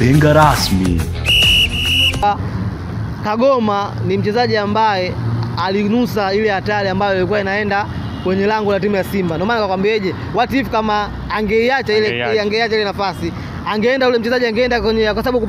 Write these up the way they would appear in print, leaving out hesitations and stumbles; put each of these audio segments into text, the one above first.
Mapenga rasmi. Kagoma ni mchezaji ambaye alinusa ile hatari ambayo ilikuwa inaenda kwenye lango la timu ya Simba. Ndio maana nakwambiaje, what if kama angeacha ile nafasi, angeenda ule mchezaji angeenda kwenye, kwa sababu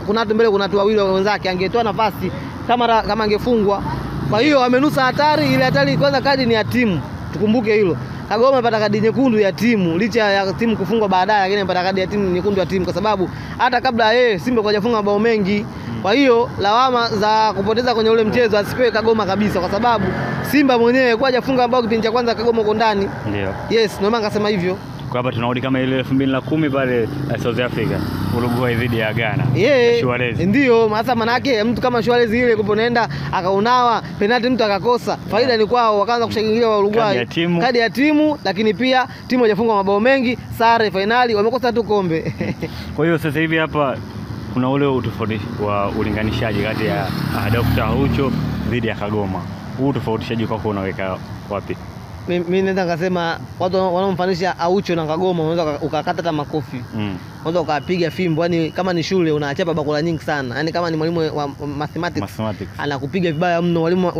kuna watu mbele, kuna watu wawili wenzake, angetoa nafasi kama angefungwa. Kwa hiyo amenusa hatari, ile hatari kwanza kadi ni ya timu. Tukumbuke hilo. Kagoma amepata kadi nyekundu ya timu licha ya timu kufungwa baadaye, lakini amepata kadi ya timu nyekundu ya timu kwa sababu hata kabla Simba hajafunga mabao mengi. Kwa hiyo lawama za kupoteza kwenye ule mchezo asipewe Kagoma kabisa, kwa sababu Simba mwenyewe kwa hajafunga mabao kipindi cha kwanza, Kagoma uko ndani. Ndio. Yes, ndio maana akasema hivyo. Kwa hapa tunarudi kama ile 2010 pale South Africa, Uruguay dhidi ya Ghana. Suarez. Ndio, hasa manake mtu kama Suarez ile kuponaenda akaunawa penalty mtu akakosa. Faida ni kwao, wakaanza kushangilia wa Uruguay. Kadi ya timu, lakini pia timu haijafunga mabao mengi, sare finali, wamekosa tu kombe. Kwa hiyo sasa hivi hapa kuna ule utofauti wa ulinganishaji kati ya Dr. Aucho dhidi ya Kagoma. Huu tofautishaji kwako unaweka wapi? Mimi naweza kusema watu wanaomfanisha Aucho na Kagoma unaweza ukakata hata makofi. Unaweza ukapiga fimbo, yani kama ni shule unachapa bakula nyingi sana. Yani kama ni mwalimu wa mathematics. Anakupiga vibaya mno. Walimu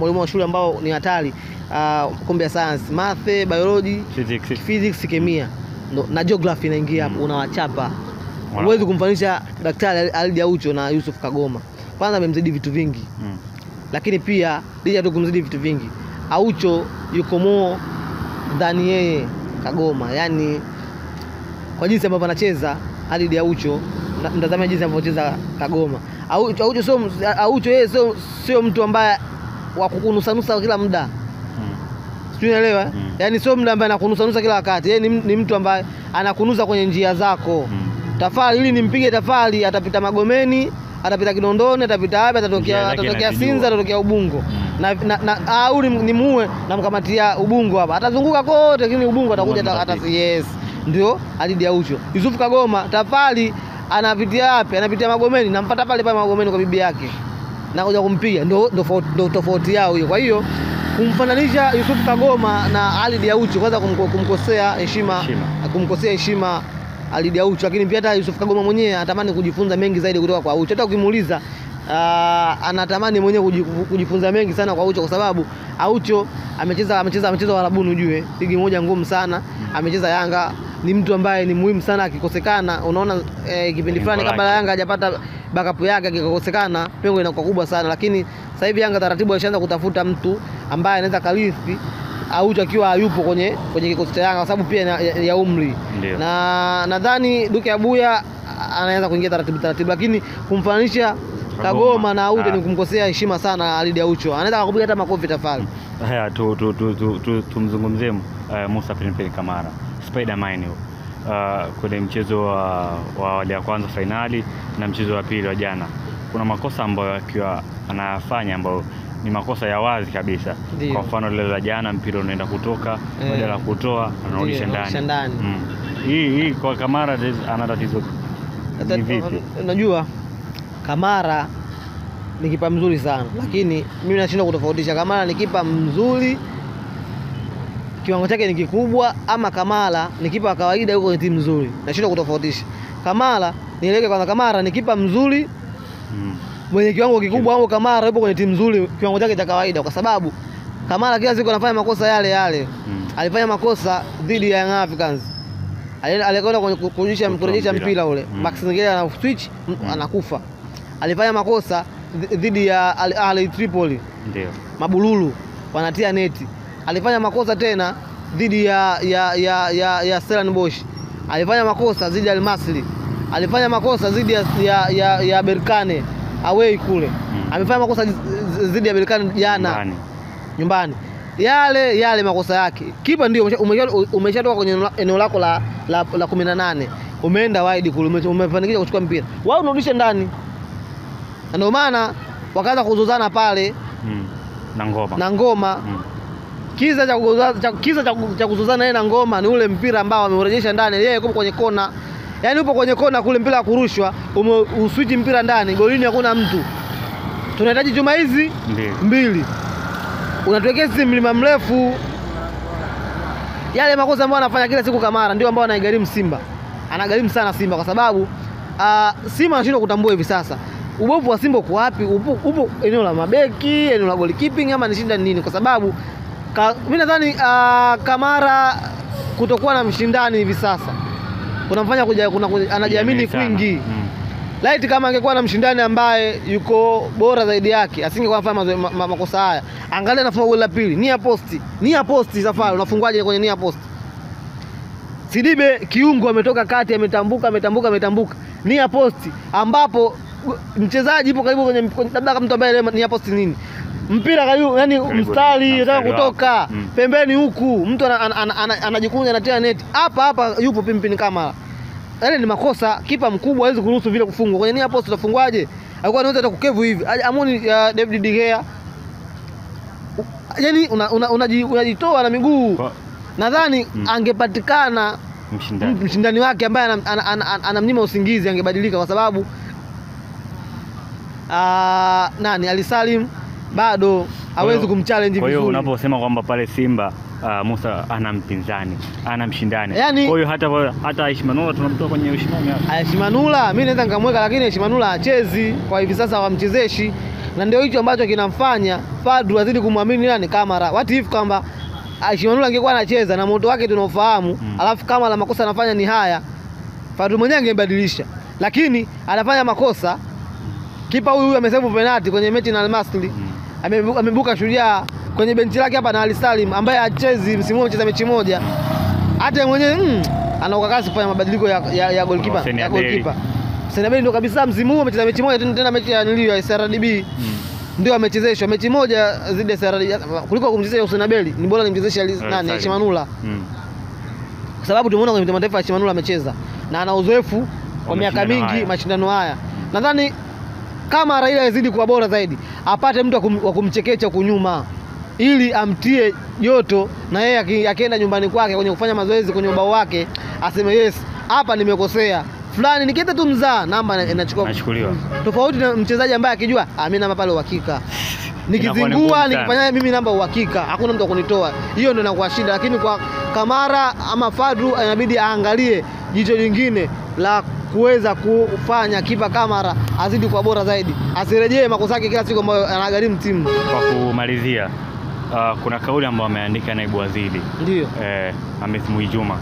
wa shule ambao ni hatari, kombe ya science, math, biology, physics, kemia na geography inaingia hapo, unawachapa. Huwezi kumfanisha Daktari Alidi Aucho na Yusuf Kagoma. Kwanza amemzidi vitu vingi. Lakini pia licha tu kumzidi vitu vingi, Aucho yuko more ndani yeye Kagoma. Yani kwa jinsi ambavyo anacheza Alidi Aucho, mtazame jinsi ambavyo anacheza Kagoma. Aucho yeye sio mtu ambaye wa kukunusa kila muda. Unaelewa? Yani sio mtu ambaye anakunusa kila wakati. Yeye ni mtu ambaye anakunusa kwenye njia zako. Tafali ili nimpige Tafali, atapita Magomeni, atapita Kinondoni, atapita hapa, atatokea Sinza, atatokea Ubungo. Au ni muue na mkamatia Ubungo hapa. Atazunguka kote, lakini Ubungo atakuja hata yes. Ndio Alidi Aucho. Yusuf Kagoma, Tafali anapitia wapi? Anapitia Magomeni, nampata pale Magomeni kwa bibi yake. Na kuja kumpiga. Ndio tofauti yao hiyo. Kwa hiyo kumfananisha Yusuf Kagoma na Alidi Aucho kwanza kumkosea heshima Alidi Aucho, lakini pia hata Yusuf Kagoma mwenyewe anatamani kujifunza mengi zaidi kutoka kwa Aucho. Hata ukimuuliza anatamani mwenyewe kujifunza mengi sana kwa Aucho, kwa sababu Aucho amecheza Warabuni, ujue ligi moja ngumu sana. Amecheza Yanga, ni mtu ambaye ni muhimu sana. Akikosekana unaona kipindi fulani kabla Yanga hajapata backup yake, akikosekana pengo inakuwa kubwa sana. Lakini sasa hivi Yanga taratibu ishaanza kutafuta mtu ambaye anaweza karithi Aucho akiwa hayupo kwenye kikosi cha Yanga, kwa sababu pia ya umri. Na nadhani Duke Abuya anaweza kuingia taratibu, lakini kumfananisha Kagoma na Aucho ni kumkosea heshima sana Alidi Aucho. Anaweza kukupiga hata makofi Tafali. Haya tumzungumzie Musa Pilipili Kamara, Spiderman kwenye mchezo wa wale ya kwanza finali na mchezo wa pili wa jana. Kuna makosa ambayo akiwa anafanya ambayo ni makosa ya wazi kabisa. Kwa mfano lile la jana, mpira unaenda kutoka, badala ya kutoa anarudisha ndani. Hii kwa Kamara ana tatizo vipi? Unajua Kamara ni kipa mzuri sana, lakini mimi nashindwa kutofautisha Kamara ni kipa mzuri, kiwango chake ni kikubwa, ama Kamara ni kipa wa kawaida yuko kwenye timu nzuri. Nashindwa kutofautisha. Kamara nieleke kwanza, Kamara ni kipa mzuri mwenye kiwango kikubwa, au Kamara yupo kwenye timu nzuri kiwango chake cha kawaida? Kwa sababu Kamara kila siku anafanya makosa yale. Alifanya makosa dhidi ya Young Africans. Alikwenda kurejesha mpira ule. Max Ngele ana switch, anakufa. Alifanya makosa dhidi ya Al Ahly Tripoli. Ndio. Mabululu wanatia neti. Alifanya makosa tena dhidi ya Stellenbosch. Alifanya makosa dhidi ya Al Masry. Alifanya makosa dhidi ya Berkane away kule. Amefanya makosa dhidi ya Berkane jana nyumbani. Yale makosa yake. Kipa ndio umeshatoka kwenye eneo lako la 18. Umeenda wide kule, umefanikisha kuchukua mpira. Wao unarudisha ndani. Ndio maana wakaanza kuzozana pale na Ngoma. Kiza cha kuzozana yeye na Ngoma ni ule mpira ambao ameurejesha ndani. Yeye yuko kwenye kona. Yaani upo kwenye kona kule, mpira kurushwa, uswitch mpira ndani, golini hakuna mtu. Tunahitaji chuma hizi mbili. Unatuwekea sisi mlima mrefu. Yale makosa ambayo anafanya kila siku Kamara ndio ambao anaigharimu Simba. Anagharimu sana Simba kwa sababu Simba anashindwa kutambua hivi sasa ubovu wa Simba uko wapi, upo eneo la mabeki, eneo la goalkeeping ama ni shinda nini, kwa sababu mimi nadhani Kamara kutokuwa na mshindani hivi sasa kunamfanya anajiamini kwingi. Laiti kama angekuwa na mshindani ambaye yuko bora zaidi yake asingekuwa anafanya makosa haya. Angalia anafunga goli la pili nia posti Safari, unafungwaje kwenye nia posti? Sidibe kiungo ametoka kati, ametambuka nia posti, ambapo mchezaji yupo karibu kwenye labda mtu ambaye nia posti nini, mpira karibu, yani mstari unataka kutoka pembeni huku, mtu anajikunja anatia net hapa yupo pimpini Kamara. Yale ni makosa, kipa mkubwa hawezi kuruhusu vile kufungwa. Kwenye nia posti utafungwaje? Alikuwa anaweza hata kukevu hivi. Amoni ya David De Gea. Yaani unajitoa na miguu. Nadhani angepatikana mshindani wake ambaye anamnyima usingizi, angebadilika, kwa sababu Ali Salim bado hawezi kumchallenge vizuri. Kwa hiyo unaposema kwamba pale Simba Musa ana mpinzani, ana mshindani. Yani, kwa hiyo hata Aishi Manula tunamtoa kwenye ushindani hapa. Aishi Manula mimi naweza nikamweka, lakini Aishi Manula hachezi kwa hivi sasa, wamchezeshi, na ndio hicho ambacho kinamfanya Fadlu azidi kumwamini nani Kamara. What if kwamba Aishi Manula angekuwa anacheza na moto wake tunaofahamu, alafu Kamara makosa anafanya ni haya, Fadlu mwenyewe angebadilisha, lakini anafanya makosa. Kipa huyu amesave penalty kwenye mechi na Al Masry, amebuka Shujaa kwenye benchi lake hapa na Ali Salim ambaye hachezi msimu huu, anacheza mechi moja. Hata mwenyewe ana ukakasi kufanya mabadiliko ya goalkeeper. Senabeli ndio kabisa msimu huu amecheza mechi moja tena mechi ya nilio ya SRDB. Ndio amechezeshwa mechi moja zidi ya SRDB, kuliko kumchezesha Senabeli ni bora nimchezeshe nani Aishi Manula. Kwa sababu tumeona kwenye mataifa Aishi Manula amecheza na ana uzoefu wa miaka mingi mashindano haya. Nadhani kama Raila azidi kuwa bora zaidi, apate mtu wa kumchekecha kunyuma ili amtie joto, na yeye akienda nyumbani kwake kwenye kufanya mazoezi kwenye ubao wake aseme yes, hapa nimekosea fulani, nikienda tu mzaa namba inachukuliwa. Tofauti na mchezaji ambaye akijua mimi namba pale uhakika, nikizingua nikifanya mimi namba uhakika, hakuna mtu akunitoa, hiyo ndio inakuwa shida. Lakini kwa Kamara ama Fadlu inabidi aangalie jicho lingine la kuweza kufanya kipa Kamara azidi kwa bora zaidi, asirejee makosa yake kila siku ambayo anagharimu timu. Kwa kumalizia, kuna kauli ambayo ameandika naibu waziri, ndio Hamith Mwijuma,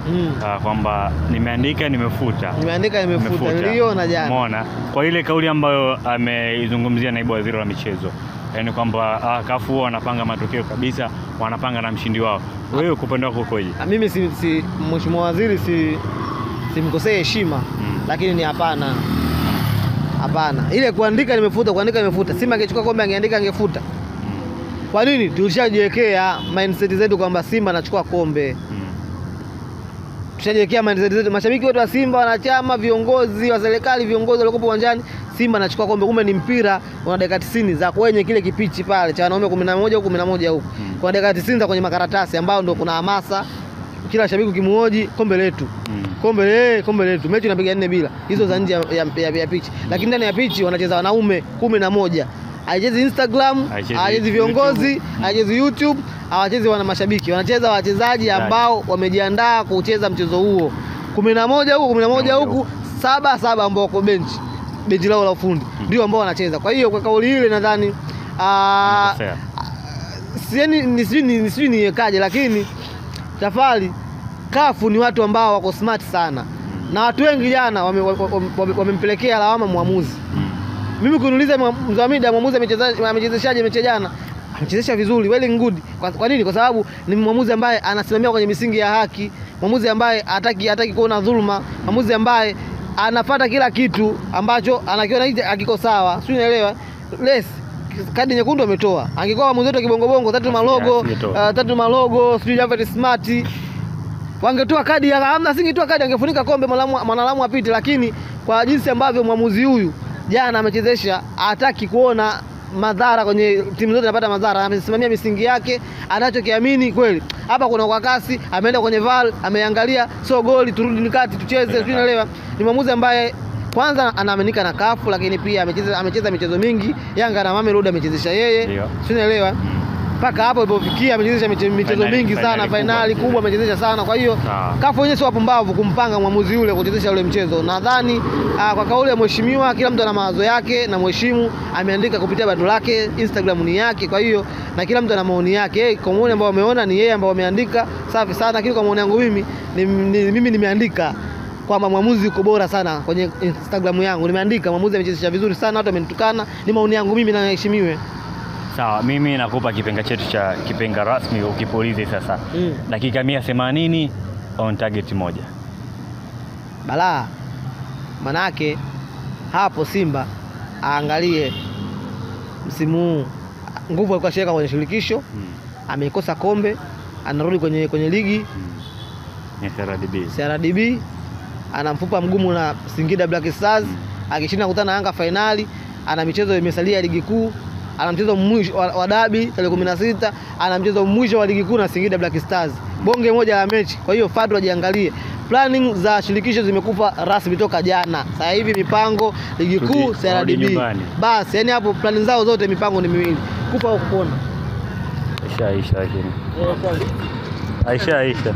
kwamba nimeandika nimefuta niliona jana. Umeona kwa ile kauli ambayo ameizungumzia naibu waziri wa michezo, yani kwamba kafu wanapanga matokeo kabisa, wanapanga na mshindi wao. Wewe kwa upande wako ukoje? Mimi si mheshimiwa waziri, simkosee heshima, lakini ni hapana. Ile kuandika nimefuta. Simba angechukua kombe angeandika angefuta. Kwa nini? Tulishajiwekea mindset zetu kwamba Simba anachukua kombe. Tushajiwekea mindset zetu, mashabiki wote wa Simba, wanachama, viongozi wa serikali, viongozi waliokuwa uwanjani, Simba anachukua kombe. Kumbe ni mpira una dakika 90 za kwenye kile kipichi pale cha wanaume 11 huko 11 huko. Kwa dakika 90 za kwenye makaratasi ambao ndio kuna hamasa. Kila shabiki ukimuoji kombe letu. Kombe letu. Mechi inapiga 4 bila. Hizo za nje ya pitch. Lakini ndani ya pitch wanacheza wanaume 11. Haichezi Instagram, haichezi viongozi, haichezi YouTube, hawachezi wana mashabiki. Wanacheza wachezaji ambao wamejiandaa kucheza mchezo huo. 11 huku 7 ambao wako benchi lao la ufundi. Ndio ambao wanacheza. Kwa hiyo kwa kauli ile nadhani nisijui niwekaje, lakini Safari kafu ni watu ambao wako smart sana, na watu wengi jana wamempelekea lawama muamuzi. Mimi kuniuliza Mzamida muamuzi amechezeshaje mechi jana? Amechezesha vizuri, well good. Kwa nini? Kwa sababu ni muamuzi ambaye anasimamia kwenye misingi ya haki, muamuzi ambaye hataki kuona dhuluma, muamuzi ambaye anafuata kila kitu ambacho anakiona hicho hakiko sawa. Sio, unaelewa? Kadi nyekundu ametoa. Angekuwa muamuzi wetu kibongo tatu malogo, sijui Javert Smart, wangetoa kadi ya hamna, singetoa kadi, angefunika kombe mwanalamu apite. Lakini kwa jinsi ambavyo muamuzi huyu jana amechezesha, hataki kuona madhara kwenye timu zote, anapata madhara, amesimamia misingi yake, anachokiamini kweli. Hapa kuna kwa kasi, ameenda kwenye VAR, ameangalia so goli, turudi nikati tucheze, unaelewa? Ni muamuzi ambaye kwanza anaaminika na kafu, lakini pia amecheza michezo mingi. Yanga na Mamelodi amechezesha yeye, unaelewa? mpaka hapo ilipofikia amechezesha michezo mingi sana, finali kubwa amechezesha sana. Kwa hiyo CAF wenyewe sio wapumbavu kumpanga mwamuzi yule kuchezesha ule mchezo. Nadhani kwa kauli ya mheshimiwa, kila mtu ana mawazo yake, na mheshimu ameandika kupitia bando lake, Instagram ni yake. Kwa hiyo na kila mtu ana maoni yake. Kwa maoni ambao wameona ni yeye ambao ameandika, safi sana. Lakini kwa maoni yangu mimi nimeandika kwamba mwamuzi yuko bora sana kwenye Instagram yangu. Nimeandika mwamuzi amechezesha vizuri sana, watu wamenitukana. Ni maoni yangu mimi na heshimiwe. Sawa, mimi nakupa kipenga chetu cha kipenga rasmi ukipolize sasa. Dakika 180 on target moja. Balaa. Manake hapo Simba aangalie msimu huu nguvu alikuwa sheka kwenye shirikisho. Ameikosa kombe, anarudi kwenye ligi ya CRDB. Ana mfupa mgumu na Singida Black Stars. Akishinda kukutana na Yanga finali, ana michezo imesalia ligi kuu. Ana mchezo mwisho wa dabi tarehe 16, ana mchezo mwisho wa ligi kuu na Singida Black Stars. Bonge moja la mechi. Kwa hiyo Fadlu ajiangalie. Planning za shirikisho zimekufa rasmi toka jana. Sasa hivi mipango ligi kuu CRDB. Basi yani hapo planning zao zote mipango ni miwili. Kufa au kupona. Aisha.